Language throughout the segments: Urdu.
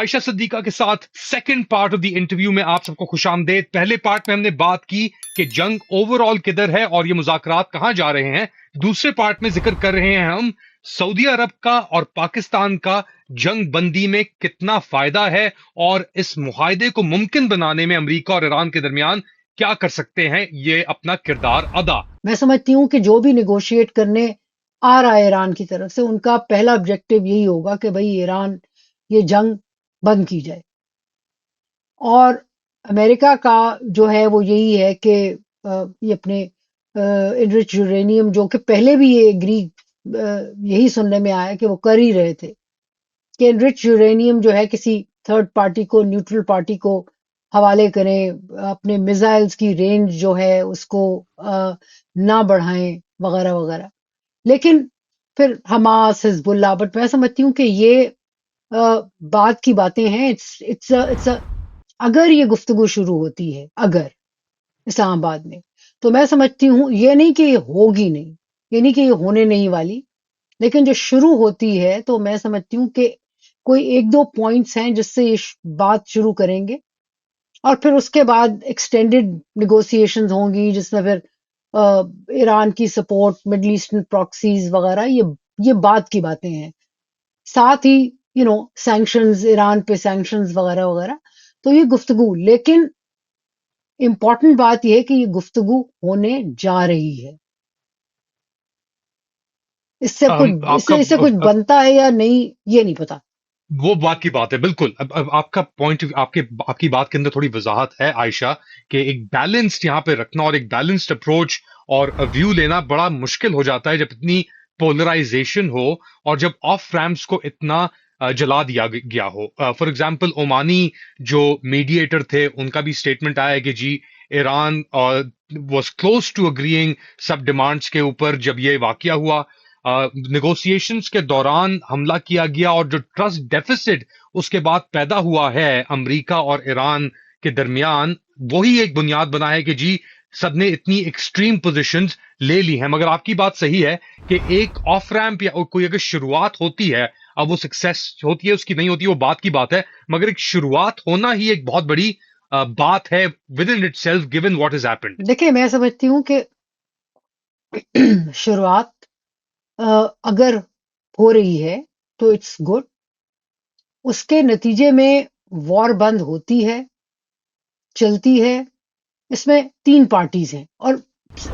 عائشہ صدیقہ کے ساتھ second part of the interview میں آپ سب کو خوش آمدید. پہلے پارٹ میں ہم نے بات کی کہ جنگ اوور آل کدھر ہے اور یہ مذاکرات کہاں جا رہے ہیں. دوسرے پارٹ میں ذکر کر رہے ہیں ہم سعودی عرب کا اور پاکستان کا جنگ بندی میں کتنا فائدہ ہے اور اس معاہدے کو ممکن بنانے میں امریکہ اور ایران کے درمیان کیا کر سکتے ہیں یہ اپنا کردار ادا. میں سمجھتی ہوں کہ جو بھی نیگوشیٹ کرنے آ رہا ہے ایران کی طرف سے، ان کا پہلا آبجیکٹو یہی ہوگا کہ بھئی ایران یہ جنگ بند کی جائے، اور امریکہ کا جو ہے وہ یہی ہے کہ یہ اپنے انرچ یورینیم، جو کہ پہلے بھی یہ اگری یہی سننے میں آیا کہ وہ کر ہی رہے تھے کہ انرچ یورینیم جو ہے کسی تھرڈ پارٹی کو، نیوٹرل پارٹی کو حوالے کریں، اپنے میزائلز کی رینج جو ہے اس کو نہ بڑھائیں وغیرہ وغیرہ. لیکن پھر حماس، حزب اللہ، بٹ میں سمجھتی ہوں کہ یہ بعد کی باتیں ہیں. اگر یہ گفتگو شروع ہوتی ہے، اگر اسلام آباد میں، تو میں سمجھتی ہوں یہ نہیں کہ یہ ہوگی نہیں، یہ نہیں کہ یہ ہونے نہیں والی، لیکن جو شروع ہوتی ہے تو میں سمجھتی ہوں کہ کوئی ایک دو پوائنٹس ہیں جس سے یہ بات شروع کریں گے، اور پھر اس کے بعد ایکسٹینڈڈ نیگوسیشنز ہوں گی جس میں پھر ایران کی سپورٹ، مڈل ایسٹرن پراکسیز وغیرہ، یہ بعد کی باتیں ہیں. ساتھ ہی سینکشنز، ایران پہ سینکشنز وغیرہ وغیرہ. تو یہ گفتگو، لیکن امپورٹنٹ بات یہ ہے کہ یہ گفتگو ہونے جا رہی ہے. اس سے آپ کا کچھ بنتا ہے یا نہیں یہ نہیں پتا. وہ بات کی بات ہے بالکل. اب آپ کا پوائنٹ، آپ کی بات کے اندر تھوڑی وضاحت ہے عائشہ، کہ ایک بیلنسڈ یہاں پہ رکھنا اور ایک بیلنسڈ اپروچ اور ویو لینا بڑا مشکل ہو جاتا ہے جب اتنی پولرائزیشن ہو اور جب آف ریمپس کو اتنا جلا دیا گیا ہو. فار ایگزامپل عمانی جو میڈیٹر تھے ان کا بھی اسٹیٹمنٹ آیا ہے کہ جی Iran was close to agreeing سب ڈیمانڈس کے اوپر. جب یہ واقعہ ہوا نیگوسیشنز کے دوران حملہ کیا گیا اور جو ٹرسٹ ڈیفیسٹ اس کے بعد پیدا ہوا ہے امریکہ اور ایران کے درمیان، وہی ایک بنیاد بنا ہے کہ جی سب نے اتنی ایکسٹریم پوزیشنز لے لی ہیں. مگر آپ کی بات صحیح ہے کہ ایک آف ریمپ یا کوئی اگر شروعات ہوتی ہے، اب وہ سکسیس ہوتی ہے اس کی نہیں ہوتی وہ بات کی بات ہے، مگر ایک شروعات ہونا ہی ایک بہت بڑی بات ہے with in it self given what is happened. دیکھیں میں سمجھتی ہوں کہ شروعات اگر ہو رہی ہے تو اٹس گڈ. اس کے نتیجے میں وار بند ہوتی ہے، چلتی ہے. اس میں تین پارٹیز ہیں، اور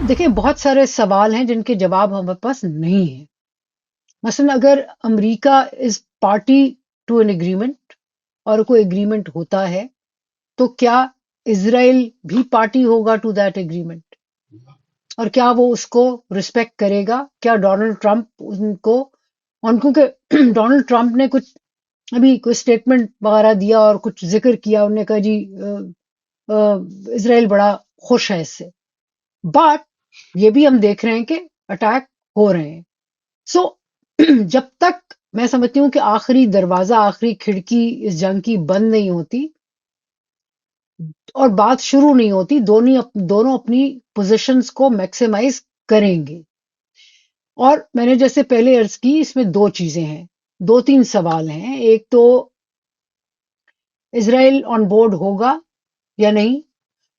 دیکھیں بہت سارے سوال ہیں جن کے جواب ہمارے پاس نہیں ہیں. مثلا اگر امریکہ از پارٹی ٹو این اگریمنٹ اور کوئی اگریمنٹ ہوتا ہے تو کیا اسرائیل بھی پارٹی ہوگا ٹو دیٹ اگریمنٹ؟ اور کیا وہ اس کو رسپیکٹ کرے گا؟ کیا ڈونلڈ ٹرمپ کیونکہ ڈونلڈ ٹرمپ نے کچھ ابھی کوئی اسٹیٹمنٹ وغیرہ دیا اور کچھ ذکر کیا، انہوں نے کہا جی اسرائیل بڑا خوش ہے اس سے، بٹ یہ بھی ہم دیکھ رہے ہیں کہ اٹیک ہو رہے ہیں. سو جب تک میں سمجھتی ہوں کہ آخری دروازہ، آخری کھڑکی اس جنگ کی بند نہیں ہوتی اور بات شروع نہیں ہوتی، دونوں اپنی پوزیشنز کو میکسیمائز کریں گے. اور میں نے جیسے پہلے عرض کی، اس میں دو چیزیں ہیں، دو تین سوال ہیں. ایک تو اسرائیل آن بورڈ ہوگا یا نہیں،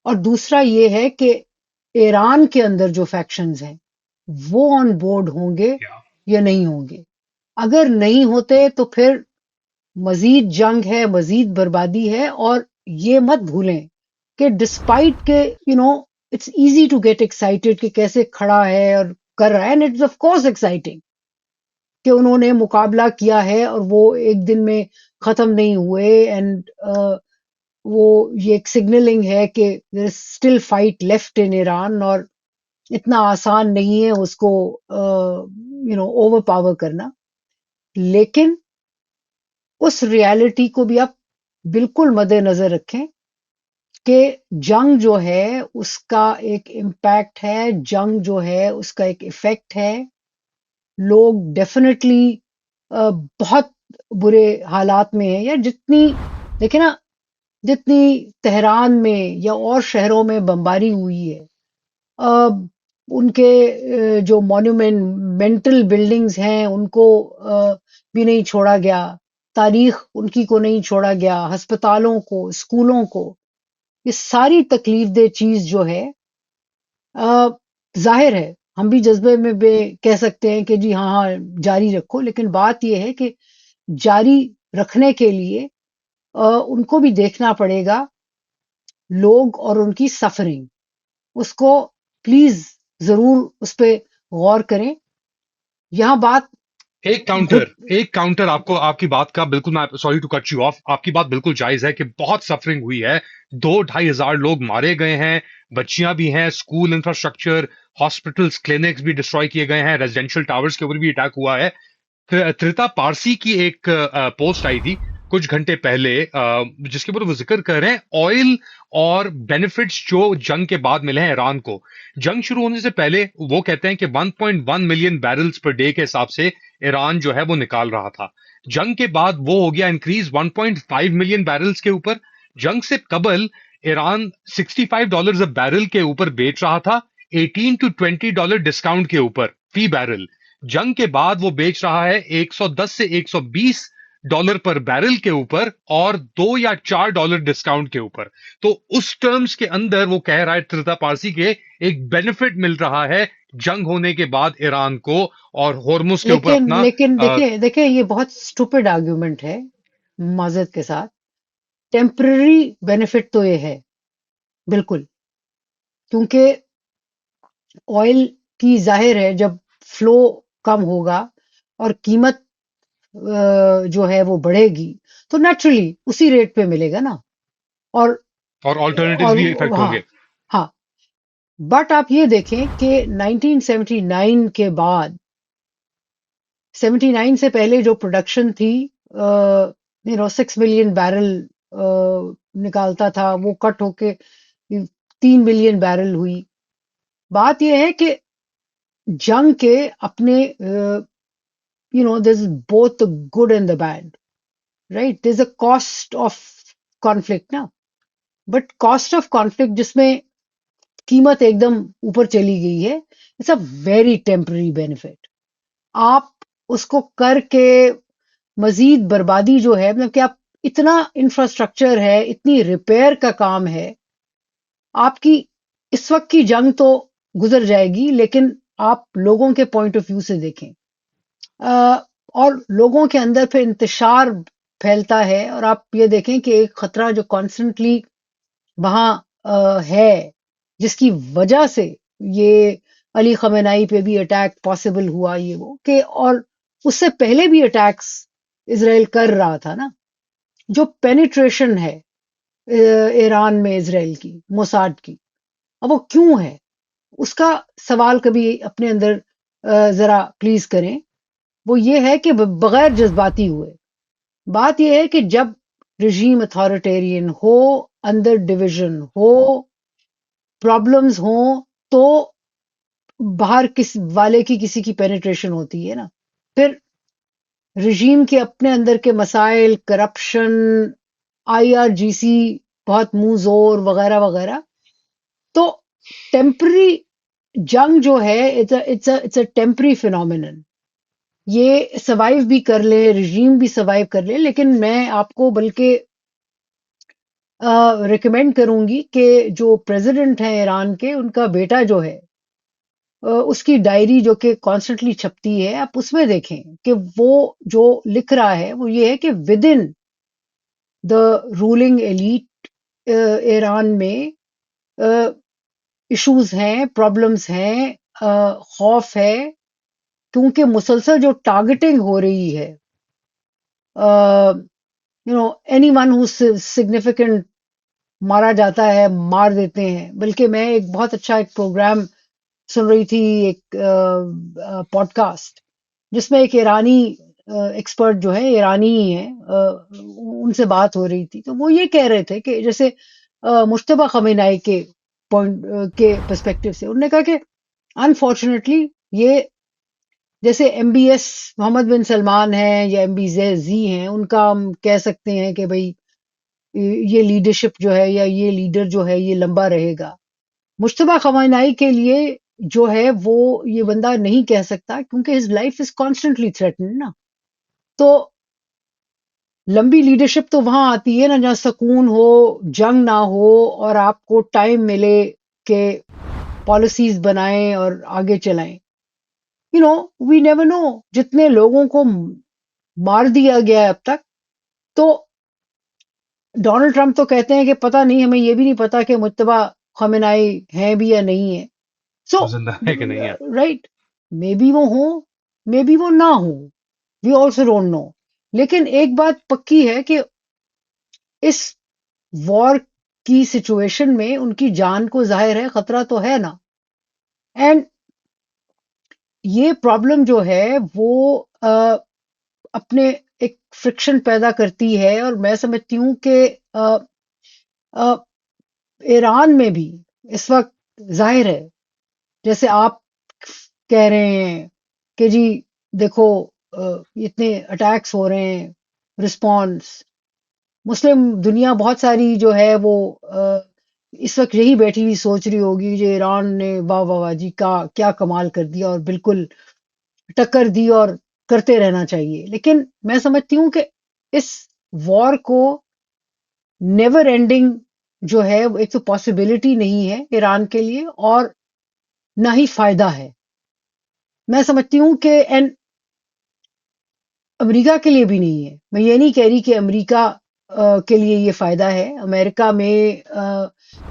اور دوسرا یہ ہے کہ ایران کے اندر جو فیکشنز ہیں وہ آن بورڈ ہوں گے یا نہیں ہوں گے. اگر نہیں ہوتے تو پھر مزید جنگ ہے، مزید بربادی ہے. اور یہ مت بھولیں کہ ڈسپائٹ کہ it's easy to get excited کہ کیسے کھڑا ہے اور کر رہا ہے، and it's of course exciting کہ انہوں نے مقابلہ کیا ہے اور وہ ایک دن میں ختم نہیں ہوئے. اینڈ وہ یہ ایک سگنلنگ ہے کہ there is still fight left in Iran, اور اتنا آسان نہیں ہے اس کو اوور پاور کرنا. لیکن اس ریالٹی کو بھی آپ بالکل مد نظر رکھیں کہ جنگ جو ہے اس کا ایک امپیکٹ ہے، جنگ جو ہے اس کا ایک ایفیکٹ ہے. لوگ ڈیفینیٹلی بہت برے حالات میں ہیں. یا دیکھیں نا، جتنی تہران میں یا اور شہروں میں بمباری ہوئی ہے، ان کے جو مونومنٹل بلڈنگز ہیں ان کو بھی نہیں چھوڑا گیا. تاریخ ان کی کو نہیں چھوڑا گیا، ہسپتالوں کو، اسکولوں کو، یہ ساری تکلیف دہ چیز جو ہے ظاہر ہے ہم بھی جذبے میں بے کہہ سکتے ہیں کہ جی ہاں ہاں جاری رکھو، لیکن بات یہ ہے کہ جاری رکھنے کے لیے ان کو بھی دیکھنا پڑے گا لوگ اور ان کی سفرنگ، اس کو پلیز ضرور اس پہ غور کریں. یہاں بات گڈ. ایک کاؤنٹر آپ کو آپ کی بات کا بالکل، میں sorry to cut you off, آپ کی بات بالکل جائز ہے کہ بہت سفرنگ ہوئی ہے. 2-2.5 ہزار لوگ مارے گئے ہیں، بچیاں بھی ہیں، اسکول انفراسٹرکچر، ہاسپٹلس، کلینکس بھی ڈسٹروائے کیے گئے ہیں، ریزیڈینشیل ٹاورز کے اوپر بھی اٹیک ہوا ہے. ترتا پارسی کی ایک پوسٹ آئی تھی کچھ گھنٹے پہلے، جس کے اوپر وہ ذکر کر رہے ہیں آئل اور بینیفٹس جو جنگ کے بعد ملے ہیں ایران کو. جنگ شروع ہونے سے پہلے وہ کہتے ہیں کہ 1.1 ملین بیرلز پر ڈے کے حساب سے ایران جو ہے وہ نکال رہا تھا. جنگ کے بعد وہ ہو گیا انکریز 1.5 ملین بیرلز کے اوپر. جنگ سے قبل ایران $65 بیرل کے اوپر بیچ رہا تھا، $18 to $20 ڈسکاؤنٹ کے اوپر فی بیرل. جنگ کے بعد وہ بیچ رہا ہے $110 سے $120 پر بیرل کے اوپر اور $2 یا $4 ڈسکاؤنٹ کے اوپر. تو اس ٹرمز کے اندر وہ کہہ رہا ہے ترتا پارسی کے ایک بینیفٹ مل رہا ہے جنگ ہونے کے بعد ایران کو، اور ہورمز کے اوپر لیکن اپنا لیکن دیکھیں یہ بہت اسٹوپڈ آرگیومنٹ ہے معذرت کے ساتھ. ٹیمپرری بینیفٹ تو یہ ہے بالکل، کیونکہ آئل کی ظاہر ہے جب فلو کم ہوگا اور قیمت جو ہے وہ بڑھے گی تو نیچرلی اسی ریٹ پہ ملے گا نا. اور اور آلٹرنیٹیوز اور بھی افیکٹ ہوں ہاں گے. ہاں بٹ آپ یہ دیکھیں کہ 1979 کے بعد 79 سے پہلے جو پروڈکشن تھی 6 ملین بیرل نکالتا تھا، وہ کٹ ہو کے 3 ملین بیرل ہوئی. بات یہ ہے کہ جنگ کے اپنے there's both the good and the bad, right? There's a cost of conflict نا، بٹ کاسٹ آف conflict جس میں قیمت ایک دم اوپر چلی گئی ہے، it's a very temporary benefit. آپ اس کو کر کے مزید بربادی جو ہے، مطلب کہ آپ اتنا انفراسٹرکچر ہے، اتنی ریپیئر کا کام ہے، آپ کی اس وقت کی جنگ تو گزر جائے گی، لیکن آپ لوگوں کے پوائنٹ آف ویو سے دیکھیں اور لوگوں کے اندر پھر انتشار پھیلتا ہے، اور آپ یہ دیکھیں کہ ایک خطرہ جو کانسٹنٹلی وہاں ہے، جس کی وجہ سے یہ علی خامنہئی پہ بھی اٹیک پاسبل ہوا، یہ وہ کہ اور اس سے پہلے بھی اٹیکس اسرائیل کر رہا تھا نا. جو پینیٹریشن ہے ایران میں اسرائیل کی موساد کی، اب وہ کیوں ہے، اس کا سوال کبھی اپنے اندر ذرا پلیز کریں. وہ یہ ہے کہ بغیر جذباتی ہوئے، بات یہ ہے کہ جب رژیم اتھارٹیرین ہو، اندر ڈویژن ہو، پرابلمز ہوں، تو باہر کس والے کی کسی کی پینیٹریشن ہوتی ہے نا. پھر رژیم کے اپنے اندر کے مسائل، کرپشن، IRGC بہت منہ زور وغیرہ وغیرہ. تو ٹیمپرری جنگ جو ہے اٹس اے ٹیمپرری فینومینن. یہ سروائیو بھی کر لے، رژیم بھی سروائیو کر لے، لیکن میں آپ کو بلکہ ریکمینڈ کروں گی کہ جو پریزیڈنٹ ہیں ایران کے، ان کا بیٹا جو ہے، اس کی ڈائری جو کہ کانسٹنٹلی چھپتی ہے، آپ اس میں دیکھیں کہ وہ جو لکھ رہا ہے وہ یہ ہے کہ with in the ruling elite Iran میں ایشوز ہیں، پرابلمز ہیں، خوف ہے، کیونکہ مسلسل جو ٹارگٹنگ ہو رہی ہے، اینی ون ہو سگنیفیکنٹ مارا جاتا ہے، مار دیتے ہیں. بلکہ میں ایک بہت اچھا ایک پروگرام سن رہی تھی، ایک پوڈ کاسٹ، جس میں ایک ایرانی ایکسپرٹ جو ہے، ایرانی ہی ہیں، ان سے بات ہو رہی تھی، تو وہ یہ کہہ رہے تھے کہ جیسے مجتبیٰ خامنہئی کے پوائنٹ کے پرسپیکٹو سے انہوں نے کہا کہ انفارچونیٹلی یہ جیسے MBS محمد بن سلمان ہیں یا MBZ ہیں، ان کا ہم کہہ سکتے ہیں کہ بھئی یہ لیڈرشپ جو ہے یا یہ لیڈر جو ہے یہ لمبا رہے گا. مجتبیٰ خامنہئی کے لیے جو ہے وہ یہ بندہ نہیں کہہ سکتا، کیونکہ his life is constantly threatened نا. تو لمبی لیڈرشپ تو وہاں آتی ہے نا جہاں سکون ہو، جنگ نہ ہو، اور آپ کو ٹائم ملے کہ پالیسیز بنائیں اور آگے چلائیں. You know we never know, جتنے لوگوں کو مار دیا گیا ہے اب تک. تو ڈونلڈ ٹرمپ تو کہتے ہیں کہ پتہ نہیں، ہمیں یہ بھی نہیں پتا کہ مجتبی خامنائی ہیں بھی یا نہیں ہے. سو وہ زندہ ہے کہ نہیں ہے. رائٹ، مے بی وہ ہوں، مے بی وہ نہ ہوں، وی آلسو ڈونٹ نو. لیکن ایک بات پکی ہے کہ اس وار کی سچویشن میں ان کی جان کو ظاہر ہے خطرہ تو ہے نا. اینڈ یہ پرابلم جو ہے وہ اپنے ایک فرکشن پیدا کرتی ہے، اور میں سمجھتی ہوں کہ ایران میں بھی اس وقت ظاہر ہے، جیسے آپ کہہ رہے ہیں کہ جی دیکھو اتنے اٹیکس ہو رہے ہیں، رسپانس مسلم دنیا بہت ساری جو ہے وہ اس وقت یہی بیٹھی ہوئی سوچ رہی ہوگی جو ایران نے واہ واہ واہ جی کا کیا کمال کر دیا، اور بالکل ٹکر دی اور کرتے رہنا چاہیے. لیکن میں سمجھتی ہوں کہ اس وار کو نیور اینڈنگ جو ہے ایک تو پاسبلٹی نہیں ہے ایران کے لیے، اور نہ ہی فائدہ ہے. میں سمجھتی ہوں کہ امریکہ کے لیے بھی نہیں ہے. میں یہ نہیں کہہ رہی کہ امریکہ کے لیے یہ فائدہ ہے. امریکہ میں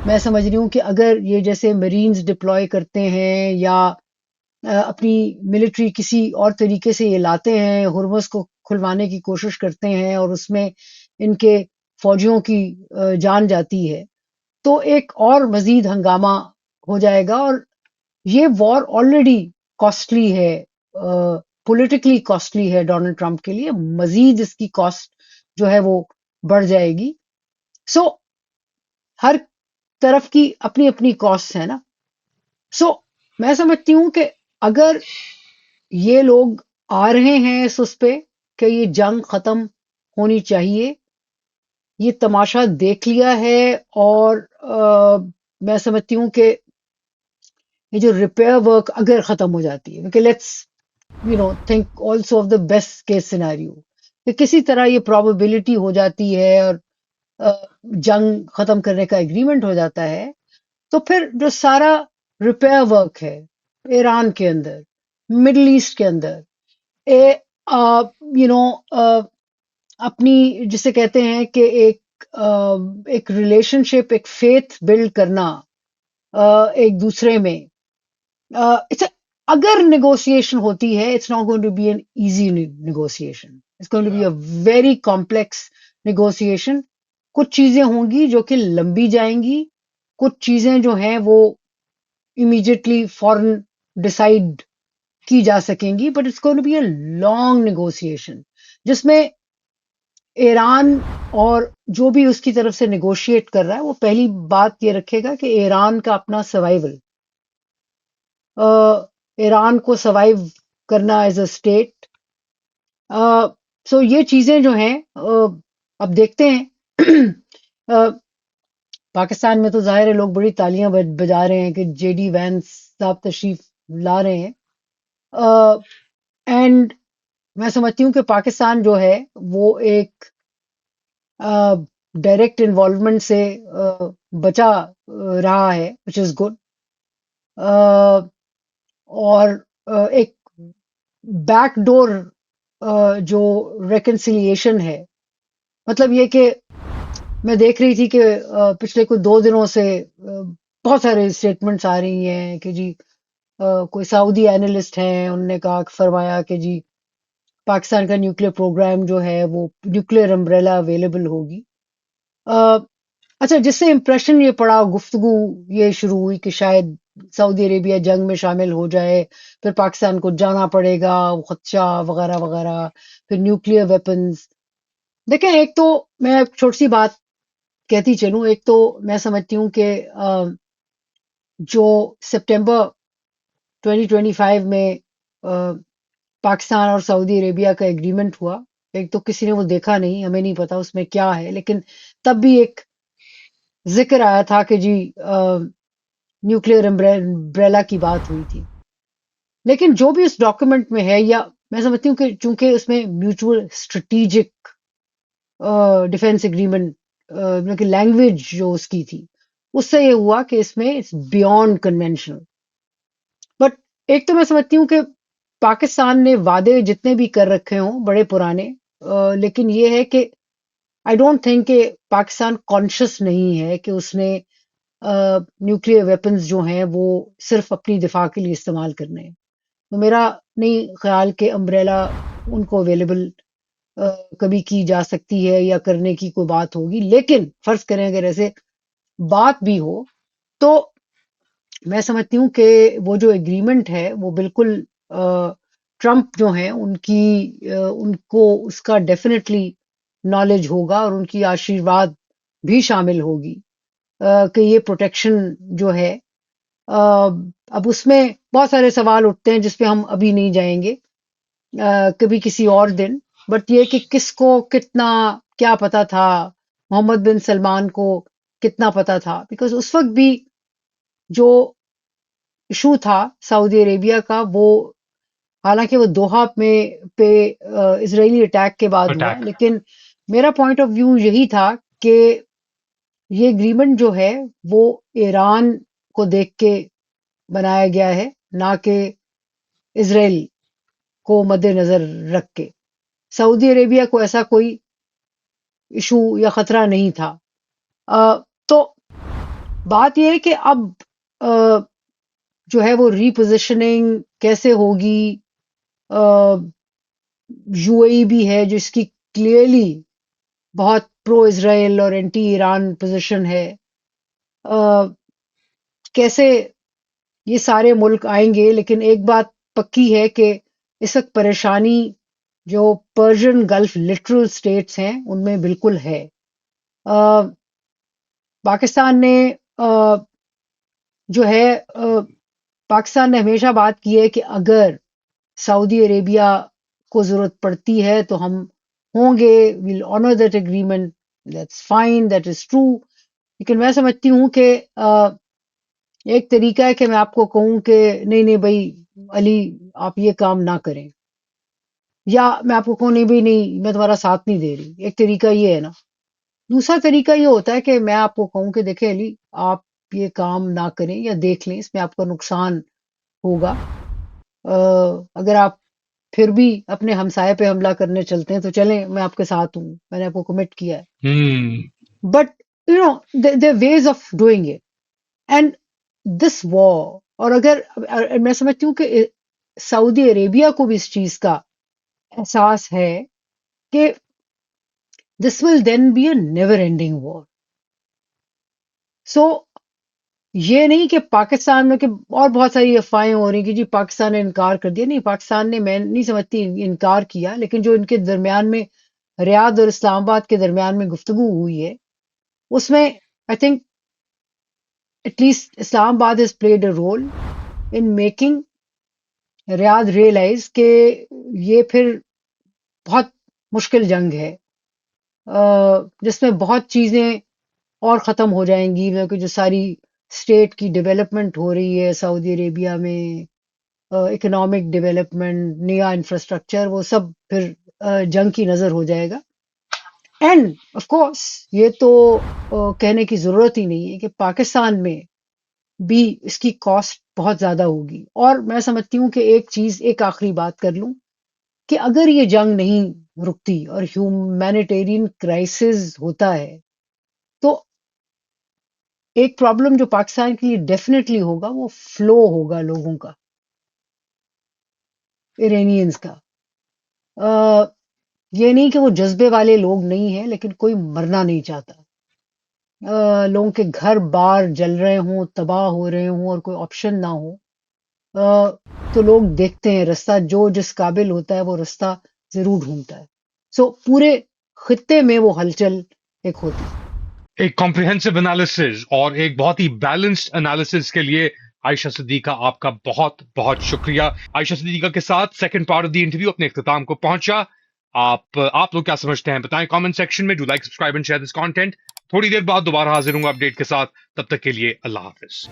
میں سمجھ رہی ہوں کہ اگر یہ جیسے مرینز ڈپلوائے کرتے ہیں یا اپنی ملٹری کسی اور طریقے سے یہ لاتے ہیں، ہرمز کو کھلوانے کی کوشش کرتے ہیں اور اس میں ان کے فوجیوں کی جان جاتی ہے، تو ایک اور مزید ہنگامہ ہو جائے گا. اور یہ وار آلریڈی کاسٹلی ہے، پولیٹیکلی کاسٹلی ہے ڈونلڈ ٹرمپ کے لیے. مزید اس کی کاسٹ جو ہے وہ بڑھ جائے گی. سو ہر طرف کی اپنی اپنی کاسٹ ہے نا. سو میں سمجھتی ہوں کہ اگر یہ لوگ آ رہے ہیں اس پہ کہ یہ جنگ ختم ہونی چاہیے، یہ تماشا دیکھ لیا ہے. اور میں سمجھتی ہوں کہ یہ جو ریپیئر ورک اگر ختم ہو جاتی ہے، کیونکہ let's think also of the best case scenario, کہ کسی طرح یہ پرابیبلٹی ہو جاتی ہے اور جنگ ختم کرنے کا ایگریمنٹ ہو جاتا ہے، تو پھر جو سارا ریپیئر ورک ہے ایران کے اندر، مڈل ایسٹ کے اندر، یو نو اپنی جسے کہتے ہیں کہ ایک ریلیشن شپ، ایک فیتھ بلڈ کرنا ایک دوسرے میں، اگر نیگوسیشن ہوتی ہے، it's not going to be an easy negotiation, it's going to be a very complex negotiation. کچھ چیزیں ہوں گی جو کہ لمبی جائیں گی، کچھ چیزیں جو ہیں وہ امیڈیٹلی فوراً ڈسائڈ کی جا سکیں گی، but it's going to be a long negotiation, جس میں ایران اور جو بھی اس کی طرف سے نیگوشیٹ کر رہا ہے وہ پہلی بات یہ رکھے گا کہ ایران کا اپنا سروائیول، ایران کو سروائیو کرنا ایز اے اسٹیٹ. سو یہ چیزیں جو ہیں اب دیکھتے ہیں. پاکستان میں تو ظاہر ہے لوگ بڑی تالیاں بجا رہے ہیں کہ جے ڈی وینس صاحب تشریف لا رہے ہیں. اینڈ میں سمجھتی ہوں کہ پاکستان جو ہے وہ ایک ڈائریکٹ انوالومنٹ سے بچا رہا ہے، وچ از گڈ. اور ایک بیک ڈور جو ریکنسیلیشن ہے، مطلب یہ کہ میں دیکھ رہی تھی کہ پچھلے کچھ 2 دنوں سے بہت سارے اسٹیٹمنٹس آ رہی ہیں کہ جی کوئی سعودی اینالسٹ ہیں، انہوں نے کہا فرمایا کہ جی پاکستان کا نیوکلیر پروگرام جو ہے وہ نیوکلیر امبریلا اویلیبل ہوگی. اچھا، جس سے امپریشن یہ پڑا، گفتگو یہ شروع ہوئی کہ شاید سعودی عربیہ جنگ میں شامل ہو جائے، پھر پاکستان کو جانا پڑے گا، خدشہ وغیرہ وغیرہ، پھر نیوکلیر ویپنز. دیکھیں، ایک تو میں چھوٹی سی بات کہتی چلوں. ایک تو میں سمجھتی ہوں کہ جو سپٹمبر 2025 میں پاکستان اور سعودی عربیہ کا ایگریمنٹ ہوا، ایک تو کسی نے وہ دیکھا نہیں، ہمیں نہیں پتا اس میں کیا ہے، لیکن تب بھی ایک ذکر آیا تھا کہ جی نیوکلیر امبریلا کی بات ہوئی تھی. لیکن جو بھی اس ڈاکومنٹ میں ہے، یا میں سمجھتی ہوں کہ چونکہ اس میں میوچول اسٹریٹیجک ڈیفینس ایگریمنٹ کہ لینگویج جو اس کی تھی اس سے یہ ہوا کہ اس میں اٹس بیونڈ کنونشنل. بٹ ایک تو میں سمجھتی ہوں کہ پاکستان نے وعدے جتنے بھی کر رکھے ہوں بڑے پرانے، لیکن یہ ہے کہ آئی ڈونٹ تھنک کہ پاکستان کانشیس نہیں ہے کہ اس نے نیوکلیئر ویپنز جو ہیں وہ صرف اپنی دفاع کے لیے استعمال کرنے ہیں. تو میرا نہیں خیال کہ امبریلا ان کو اویلیبل کبھی کی جا سکتی ہے یا کرنے کی کوئی بات ہوگی. لیکن فرض کریں اگر ایسے بات بھی ہو تو میں سمجھتی ہوں کہ وہ جو ایگریمنٹ ہے وہ بالکل ٹرمپ جو ہیں ان کو اس کا ڈیفینیٹلی نالج ہوگا اور ان کی آشیرواد بھی شامل ہوگی کہ یہ پروٹیکشن جو ہے. اب اس میں بہت سارے سوال اٹھتے ہیں جس پہ ہم ابھی نہیں جائیں گے، کبھی کسی اور دن. بٹ یہ کہ کس کو کتنا کیا پتا تھا، محمد بن سلمان کو کتنا پتا تھا، بیکاز اس وقت بھی جو ایشو تھا سعودی عربیہ کا، وہ حالانکہ وہ دوحہ میں پہ اسرائیلی اٹیک کے بعد ہوا، اٹیک. لیکن میرا پوائنٹ آف ویو یہی تھا کہ یہ ایگریمنٹ جو ہے وہ ایران کو دیکھ کے بنایا گیا ہے، نہ کہ اسرائیل کو مد نظر رکھ کے. سعودی عربیہ کو ایسا کوئی ایشو یا خطرہ نہیں تھا. تو بات یہ ہے کہ اب جو ہے وہ ریپوزیشننگ کیسے ہوگی. یو اے ای بھی ہے جس کی کلیئرلی بہت پرو اسرائیل اور اینٹی ایران پوزیشن ہے. کیسے یہ سارے ملک آئیں گے، لیکن ایک بات پکی ہے کہ اس وقت پریشانی جو پرشین گلف لٹرل سٹیٹس ہیں ان میں بالکل ہے. پاکستان نے جو ہے پاکستان نے ہمیشہ بات کی ہے کہ اگر سعودی عربیہ کو ضرورت پڑتی ہے تو ہم ہوں گے، we'll honour that agreement, that's fine, that is true. لیکن میں سمجھتی ہوں کہ ایک طریقہ ہے کہ میں آپ کو کہوں کہ نہیں نہیں بھائی علی آپ یہ کام نہ کریں، یا میں آپ کو کہوں نہیں بھائی نہیں میں تمہارا ساتھ نہیں دے رہی. ایک طریقہ یہ ہے نا. دوسرا طریقہ یہ ہوتا ہے کہ میں آپ کو کہوں کہ دیکھیں علی آپ یہ کام نہ کریں یا دیکھ لیں، اس میں آپ کا نقصان ہوگا. اگر آپ پھر بھی اپنے ہمسائے پہ حملہ کرنے چلتے ہیں تو چلیں میں آپ کے ساتھ ہوں، میں نے آپ کو کمٹ کیا ہے. But you know their ways of doing it and this war. اور اگر میں سمجھتی ہوں کہ سعودی عربیہ کو بھی اس چیز کا احساس ہے کہ دس ول دین بی اے نیور اینڈنگ وار. سو یہ نہیں کہ پاکستان میں کہ اور بہت ساری افواہیں ہو رہی کہ جی پاکستان نے انکار کر دیا. نہیں، پاکستان نے، میں نہیں سمجھتی انکار کیا، لیکن جو ان کے درمیان میں ریاض اور اسلام آباد کے درمیان میں گفتگو ہوئی ہے اس میں I think at least Islamabad has played a role in making Riyadh realise کہ یہ پھر بہت مشکل جنگ ہے جس میں بہت چیزیں اور ختم ہو جائیں گی. کہ جو ساری اسٹیٹ کی ڈیولپمنٹ ہو رہی ہے سعودی عربیہ میں، اکنامک ڈیولپمنٹ، نیا انفراسٹرکچر، وہ سب پھر جنگ کی نظر ہو جائے گا. اینڈ آف کورس یہ تو کہنے کی ضرورت ہی نہیں ہے کہ پاکستان میں بھی اس کی کاسٹ بہت زیادہ ہوگی. اور میں سمجھتی ہوں کہ ایک چیز، ایک آخری بات کر لوں کہ اگر یہ جنگ نہیں رکتی اور ہیومینیٹیرین کرائسس ہوتا ہے تو ایک پرابلم جو پاکستان کے لیے ڈیفینیٹلی ہوگا وہ فلو ہوگا لوگوں کا، ایرانیئنز کا. یہ نہیں کہ وہ جذبے والے لوگ نہیں ہیں، لیکن کوئی مرنا نہیں چاہتا. لوگوں کے گھر بار جل رہے ہوں، تباہ ہو رہے ہوں اور کوئی آپشن نہ ہو تو لوگ دیکھتے ہیں رستہ، جو جس قابل ہوتا ہے وہ رستہ ضرور ڈھونڈتا ہے. سو پورے خطے میں وہ ہلچل ایک ہوتی ہے. ایک کمپریہنسو انالیسز اور ایک بہت ہی بیلنسڈ انالیسز کے لیے عائشہ صدیقہ آپ کا بہت بہت شکریہ. عائشہ صدیقہ کے ساتھ second part of the interview اپنے اختتام کو پہنچا. آپ لوگ کیا سمجھتے ہیں بتائیں کامنٹ سیکشن میں. Do like, subscribe and share this content. تھوڑی دیر بعد دوبارہ حاضر ہوں گا اپڈیٹ کے ساتھ. تب تک کے لیے اللہ حافظ.